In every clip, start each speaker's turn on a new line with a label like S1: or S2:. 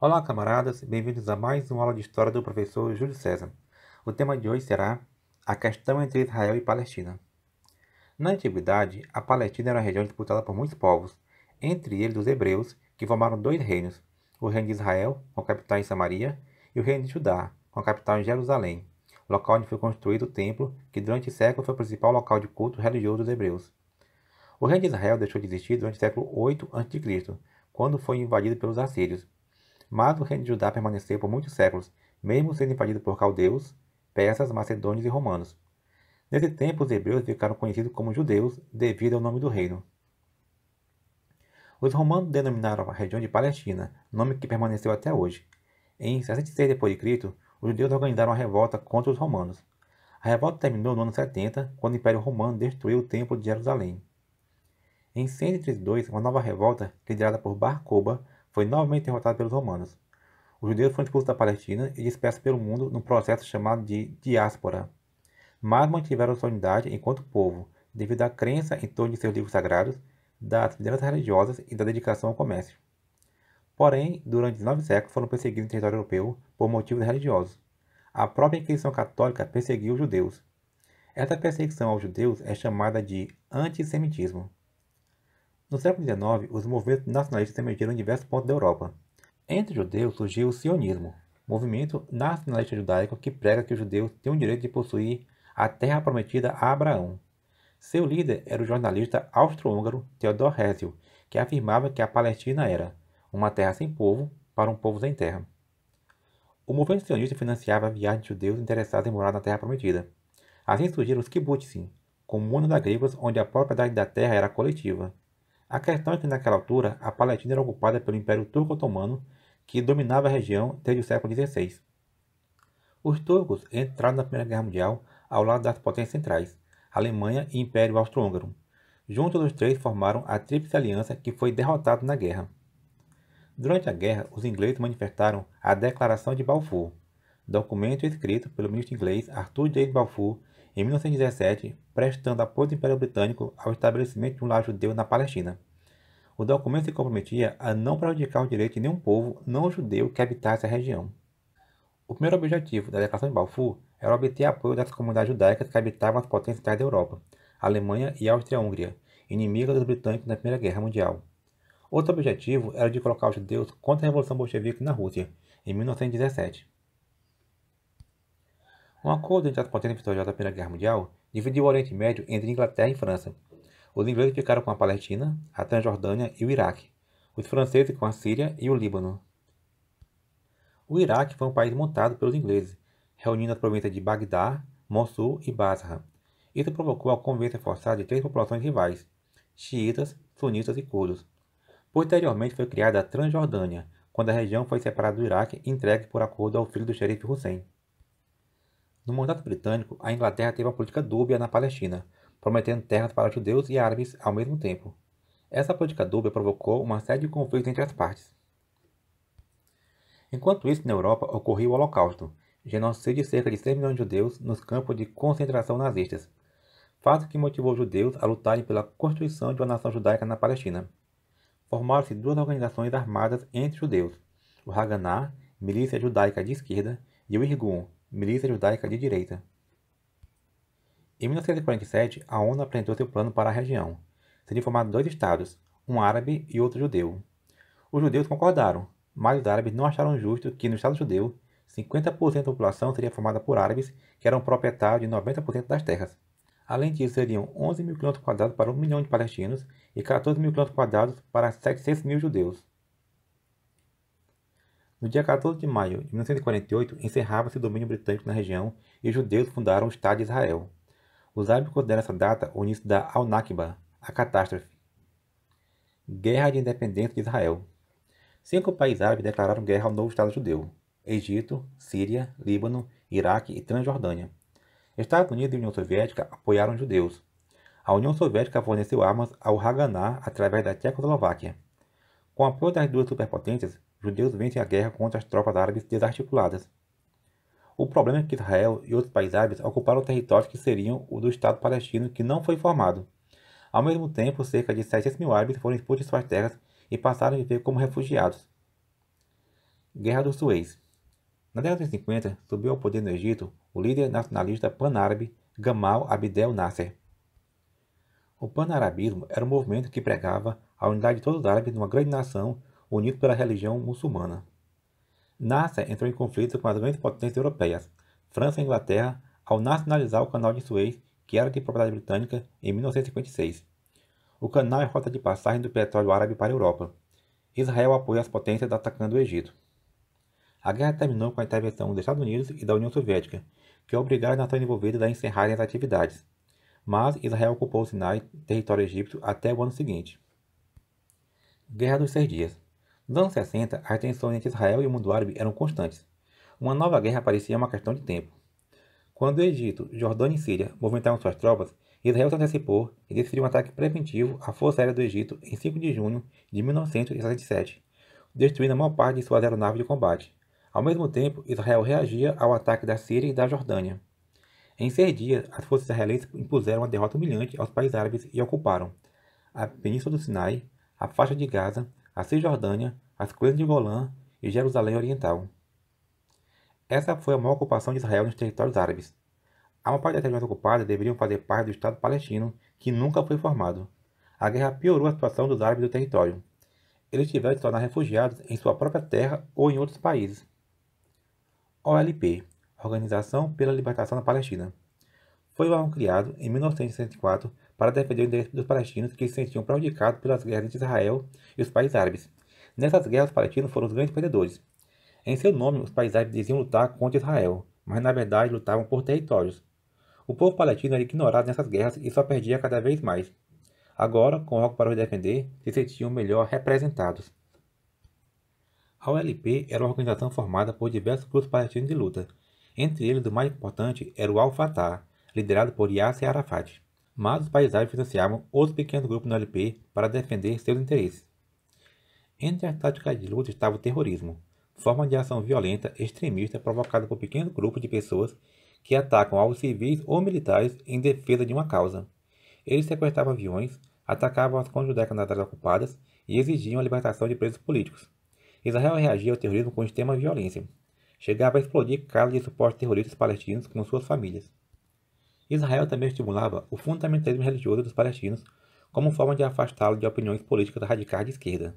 S1: Olá, camaradas, bem-vindos a mais uma aula de História do professor Júlio César. O tema de hoje será a questão entre Israel e Palestina. Na antiguidade, a Palestina era uma região disputada por muitos povos, entre eles os hebreus, que formaram dois reinos, o reino de Israel, com a capital em Samaria, e o reino de Judá, com a capital em Jerusalém, local onde foi construído o templo, que durante séculos foi o principal local de culto religioso dos hebreus. O reino de Israel deixou de existir durante o século 8 a.C., quando foi invadido pelos assírios, mas o reino de Judá permaneceu por muitos séculos, mesmo sendo invadido por caldeus, persas, macedônios e romanos. Nesse tempo, os hebreus ficaram conhecidos como judeus devido ao nome do reino. Os romanos denominaram a região de Palestina, nome que permaneceu até hoje. Em 66 d.C., os judeus organizaram uma revolta contra os romanos. A revolta terminou no ano 70, quando o Império Romano destruiu o Templo de Jerusalém. Em 132, uma nova revolta, liderada por Bar Kokhba, foi novamente derrotada pelos romanos. Os judeus foram expulsos da Palestina e dispersos pelo mundo num processo chamado de diáspora, mas mantiveram sua unidade enquanto povo, devido à crença em torno de seus livros sagrados, das lideranças religiosas e da dedicação ao comércio. Porém, durante 19 séculos foram perseguidos em território europeu por motivos religiosos. A própria Inquisição Católica perseguiu os judeus. Essa perseguição aos judeus é chamada de antissemitismo. No século XIX, os movimentos nacionalistas emergiram em diversos pontos da Europa. Entre os judeus surgiu o sionismo, movimento nacionalista judaico que prega que os judeus têm o direito de possuir a terra prometida a Abraão. Seu líder era o jornalista austro-húngaro Theodor Herzl, que afirmava que a Palestina era uma terra sem povo para um povo sem terra. O movimento sionista financiava viagens de judeus interessados em morar na terra prometida. Assim surgiram os kibbutzim, comunas agrícolas onde a propriedade da terra era coletiva. A questão é que naquela altura a Palestina era ocupada pelo Império Turco-Otomano, que dominava a região desde o século XVI. Os turcos entraram na Primeira Guerra Mundial ao lado das potências centrais, Alemanha e Império Austro-Húngaro. Juntos os três formaram a Tríplice Aliança, que foi derrotada na guerra. Durante a guerra, os ingleses manifestaram a Declaração de Balfour, documento escrito pelo ministro inglês Arthur J. Balfour em 1917, prestando apoio do Império Britânico ao estabelecimento de um lar judeu na Palestina. O documento se comprometia a não prejudicar os direitos de nenhum povo não-judeu que habitasse a região. O primeiro objetivo da Declaração de Balfour era obter apoio das comunidades judaicas que habitavam as potências centrais da Europa, Alemanha e Áustria-Hungria, inimigas dos britânicos na Primeira Guerra Mundial. Outro objetivo era de colocar os judeus contra a Revolução Bolchevique na Rússia, em 1917. Um acordo entre as potências vitoriosas da Primeira Guerra Mundial dividiu o Oriente Médio entre Inglaterra e França. Os ingleses ficaram com a Palestina, a Transjordânia e o Iraque, os franceses com a Síria e o Líbano. O Iraque foi um país montado pelos ingleses, reunindo as províncias de Bagdá, Mossul e Basra. Isso provocou a convivência forçada de três populações rivais, xiitas, sunitas e curdos. Posteriormente foi criada a Transjordânia, quando a região foi separada do Iraque e entregue por acordo ao filho do xerife Hussein. No mandato britânico, a Inglaterra teve uma política dúbia na Palestina, prometendo terras para judeus e árabes ao mesmo tempo. Essa política dúbia provocou uma série de conflitos entre as partes. Enquanto isso, na Europa ocorria o Holocausto, genocídio de cerca de 6 milhões de judeus nos campos de concentração nazistas, fato que motivou os judeus a lutarem pela constituição de uma nação judaica na Palestina. Formaram-se duas organizações armadas entre judeus, o Haganah, milícia judaica de esquerda, e o Irgun, milícia judaica de direita. Em 1947, a ONU apresentou seu plano para a região. Seriam formados dois estados, um árabe e outro judeu. Os judeus concordaram, mas os árabes não acharam justo que no estado judeu, 50% da população seria formada por árabes, que eram proprietários de 90% das terras. Além disso, seriam 11 mil km² para 1 milhão de palestinos e 14 mil km² para 700 mil judeus. No dia 14 de maio de 1948, encerrava-se o domínio britânico na região e os judeus fundaram o Estado de Israel. Os árabes consideram essa data o início da Al-Nakba, a catástrofe. Guerra de Independência de Israel. 5 países árabes declararam guerra ao novo Estado judeu: Egito, Síria, Líbano, Iraque e Transjordânia. Estados Unidos e União Soviética apoiaram os judeus. A União Soviética forneceu armas ao Haganah através da Tchecoslováquia. Com o apoio das duas superpotências, os judeus vencem a guerra contra as tropas árabes desarticuladas. O problema é que Israel e outros países árabes ocuparam territórios que seriam o do Estado palestino que não foi formado. Ao mesmo tempo, cerca de 700 mil árabes foram expulsos de suas terras e passaram a viver como refugiados. Guerra do Suez. Na década de 50, subiu ao poder no Egito o líder nacionalista pan-árabe Gamal Abdel Nasser. O pan-arabismo era um movimento que pregava a unidade de todos os árabes numa grande nação unidos pela religião muçulmana. Nasser entrou em conflito com as grandes potências europeias, França e Inglaterra, ao nacionalizar o Canal de Suez, que era de propriedade britânica, em 1956. O canal é rota de passagem do petróleo árabe para a Europa. Israel apoia as potências atacando o Egito. A guerra terminou com a intervenção dos Estados Unidos e da União Soviética, que obrigaram as nações envolvidas a encerrarem as atividades. Mas Israel ocupou o Sinai, território egípcio, até o ano seguinte. Guerra dos 6 Dias. Nos anos 60, as tensões entre Israel e o mundo árabe eram constantes. Uma nova guerra parecia uma questão de tempo. Quando o Egito, Jordânia e Síria movimentaram suas tropas, Israel se antecipou e decidiu um ataque preventivo à Força Aérea do Egito em 5 de junho de 1967, destruindo a maior parte de suas aeronaves de combate. Ao mesmo tempo, Israel reagia ao ataque da Síria e da Jordânia. Em 6 dias, as forças israelenses impuseram uma derrota humilhante aos países árabes e ocuparam a Península do Sinai, a faixa de Gaza, a Cisjordânia, as Colinas de Golã e Jerusalém Oriental. Essa foi a maior ocupação de Israel nos territórios árabes. A maior parte das regiões ocupadas deveriam fazer parte do Estado palestino, que nunca foi formado. A guerra piorou a situação dos árabes do território. Eles tiveram de se tornar refugiados em sua própria terra ou em outros países. OLP, Organização pela Libertação da Palestina. Foi um órgão criado em 1964 para defender os direitos dos palestinos que se sentiam prejudicados pelas guerras entre Israel e os países árabes. Nessas guerras, os palestinos foram os grandes perdedores. Em seu nome, os países árabes diziam lutar contra Israel, mas na verdade lutavam por territórios. O povo palestino era ignorado nessas guerras e só perdia cada vez mais. Agora, com algo para os defender, se sentiam melhor representados. A OLP era uma organização formada por diversos grupos palestinos de luta. Entre eles, o mais importante era o Al-Fatah, liderado por Yasser Arafat. Mas os países árabes financiavam outros pequenos grupos no OLP para defender seus interesses. Entre as táticas de luta estava o terrorismo, forma de ação violenta extremista provocada por pequenos grupos de pessoas que atacam alvos civis ou militares em defesa de uma causa. Eles sequestravam aviões, atacavam as cônjuges das áreas ocupadas e exigiam a libertação de presos políticos. Israel reagia ao terrorismo com extrema violência. Chegava a explodir casas de supostos terroristas palestinos com suas famílias. Israel também estimulava o fundamentalismo religioso dos palestinos como forma de afastá-los de opiniões políticas radicais de esquerda.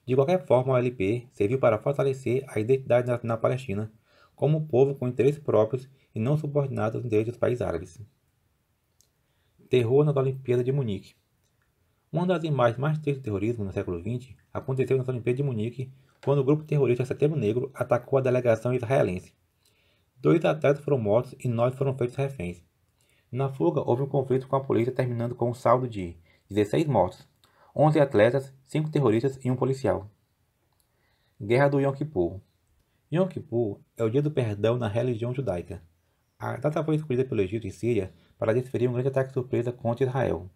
S1: De qualquer forma, a OLP serviu para fortalecer a identidade nacional palestina como um povo com interesses próprios e não subordinado aos interesses dos países árabes. Terror nas Olimpíadas de Munique. Uma das imagens mais tristes do terrorismo no século XX aconteceu nas Olimpíadas de Munique, quando o grupo terrorista Setembro Negro atacou a delegação israelense. 2 atletas foram mortos e 9 foram feitos reféns. Na fuga, houve um conflito com a polícia, terminando com um saldo de 16 mortos, 11 atletas, 5 terroristas e um policial. Guerra do Yom Kippur. Yom Kippur é o dia do perdão na religião judaica. A data foi escolhida pelo Egito e Síria para desferir um grande ataque surpresa contra Israel.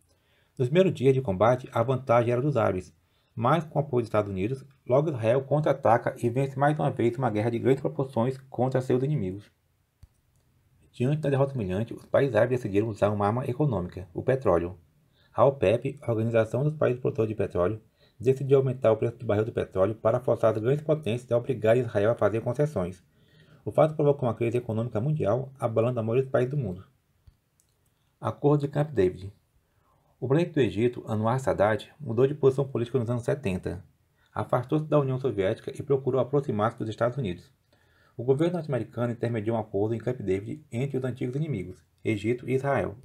S1: Nos primeiros dias de combate, a vantagem era dos árabes, mas com o apoio dos Estados Unidos, logo Israel contra-ataca e vence mais uma vez uma guerra de grandes proporções contra seus inimigos. Diante da derrota humilhante, os países árabes decidiram usar uma arma econômica, o petróleo. A OPEP, a Organização dos Países Produtores de Petróleo, decidiu aumentar o preço do barril do petróleo para forçar as grandes potências a obrigar Israel a fazer concessões. O fato provocou uma crise econômica mundial, abalando a maioria dos países do mundo. Acordo de Camp David. O presidente do Egito, Anwar Sadat, mudou de posição política nos anos 70. Afastou-se da União Soviética e procurou aproximar-se dos Estados Unidos. O governo norte-americano intermediou um acordo em Camp David entre os antigos inimigos, Egito e Israel.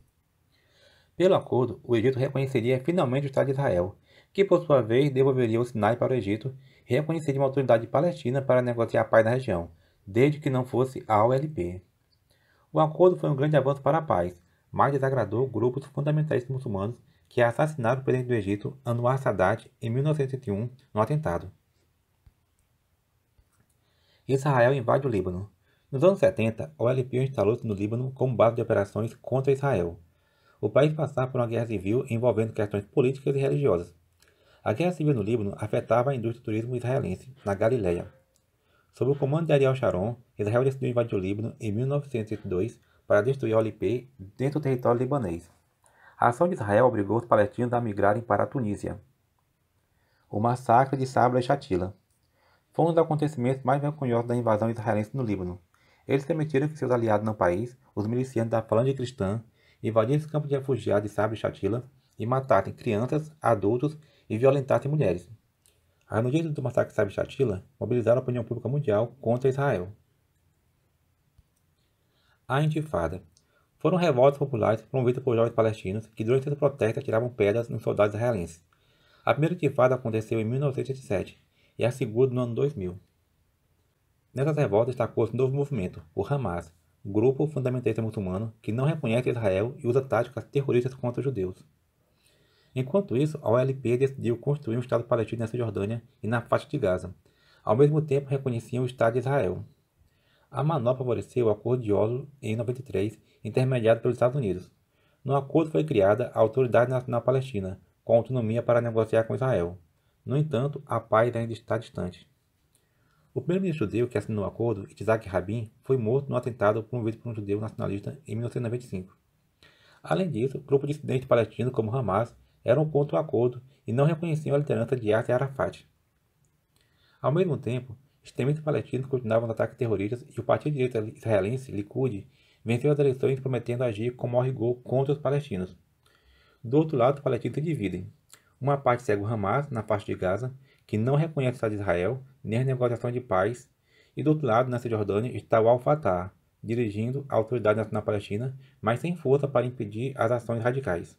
S1: Pelo acordo, o Egito reconheceria finalmente o Estado de Israel, que por sua vez devolveria o Sinai para o Egito e reconheceria uma autoridade palestina para negociar a paz na região, desde que não fosse a OLP. O acordo foi um grande avanço para a paz, mas desagradou grupos fundamentalistas muçulmanos que assassinaram o presidente do Egito, Anwar Sadat, em 1981, no atentado. Israel invade o Líbano. Nos anos 70, a OLP instalou-se no Líbano como base de operações contra Israel. O país passava por uma guerra civil envolvendo questões políticas e religiosas. A guerra civil no Líbano afetava a indústria do turismo israelense, na Galileia. Sob o comando de Ariel Sharon, Israel decidiu invadir o Líbano em 1982 para destruir a OLP dentro do território libanês. A ação de Israel obrigou os palestinos a migrarem para a Tunísia. O massacre de Sabra e Shatila. foi um dos acontecimentos mais vergonhosos da invasão israelense no Líbano. Eles permitiram que seus aliados no país, os milicianos da Falange Cristã, invadissem os campos de refugiados de Sabra e Shatila e matassem crianças, adultos e violentassem mulheres. As notícias do massacre de Sabra e Shatila mobilizaram a opinião pública mundial contra Israel. A Intifada. Foram revoltas populares promovidas por jovens palestinos que durante seus protestos atiravam pedras nos soldados israelenses. A primeira intifada aconteceu em 1987 e a segunda no ano 2000. Nessas revoltas destacou-se um novo movimento, o Hamas, grupo fundamentalista muçulmano que não reconhece Israel e usa táticas terroristas contra os judeus. Enquanto isso, a OLP decidiu construir um Estado palestino na Cisjordânia e na faixa de Gaza. Ao mesmo tempo, reconheciam o Estado de Israel. A manobra favoreceu o Acordo de Oslo em 93, intermediado pelos Estados Unidos. No acordo foi criada a Autoridade Nacional Palestina, com autonomia para negociar com Israel. No entanto, a paz ainda está distante. O primeiro-ministro judeu que assinou o acordo, Yitzhak Rabin, foi morto no atentado promovido por um judeu nacionalista em 1995. Além disso, grupos dissidentes palestinos como Hamas eram contra o acordo e não reconheciam a liderança de Yasser Arafat. Ao mesmo tempo, extremistas palestinos continuavam os ataques terroristas e o partido de direita israelense, Likud, venceu as eleições prometendo agir com maior rigor contra os palestinos. Do outro lado, os palestinos se dividem. Uma parte segue o Hamas, na faixa de Gaza, que não reconhece o Estado de Israel, nem as negociações de paz, e do outro lado, na Cisjordânia, está o Al-Fatah, dirigindo a Autoridade Nacional Palestina, mas sem força para impedir as ações radicais.